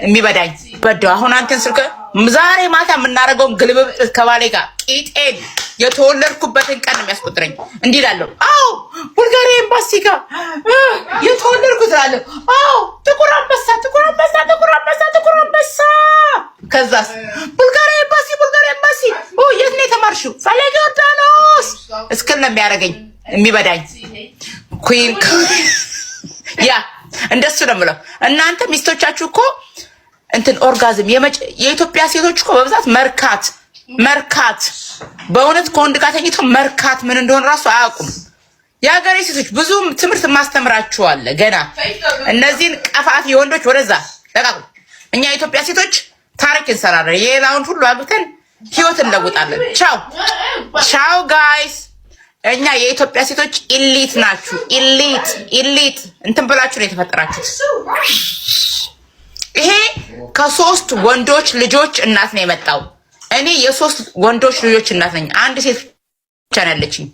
የሚበዳኝ በደው አሁን አንተን ስልክ ዛሬ ማታ የምናደርገውን ግልብብ ከባሌ ጋር ቂጤን የተወለድኩበትን ቀን የሚያስቆጥረኝ እንዲህ እላለሁ። አዎ ቡልጋሪያ ኤምባሲ ጋር የተወለድኩት እላለሁ። አዎ ጥቁር አንበሳ ከዛስ ቡልጋሪያ ኤምባሲ የት ነው የተማርሽው? ፈለገ ዮርዳኖስ እስክል ነው የሚያደርገኝ የሚበዳኝ ኩይን ያ እንደሱ ነው የምለው። እናንተ ሚስቶቻችሁ እኮ እንትን ኦርጋዝም የኢትዮጵያ ሴቶች እኮ በብዛት መርካት በእውነት ከወንድ ጋር ተኝቶ መርካት ምን እንደሆነ ራሱ አያውቁም። የሀገሬ ሴቶች ብዙ ትምህርት ማስተምራችኋለ ገና። እነዚህን ቀፋፊ ወንዶች ወደዛ ለቃቁ። እኛ የኢትዮጵያ ሴቶች ታሪክ እንሰራለን። የሌላውን ሁሉ አግብተን ህይወት እንለውጣለን። ቻው ጋይስ። እኛ የኢትዮጵያ ሴቶች ኢሊት ናችሁ። ኢሊት እንትን ብላችሁ ነው የተፈጠራችሁት። ይሄ ከ3 ወንዶች ልጆች እናት ነው የመጣው። እኔ የ3 ወንዶች ልጆች እናት ነኝ። አንድ ሴት ብቻ ነው ያለችኝ።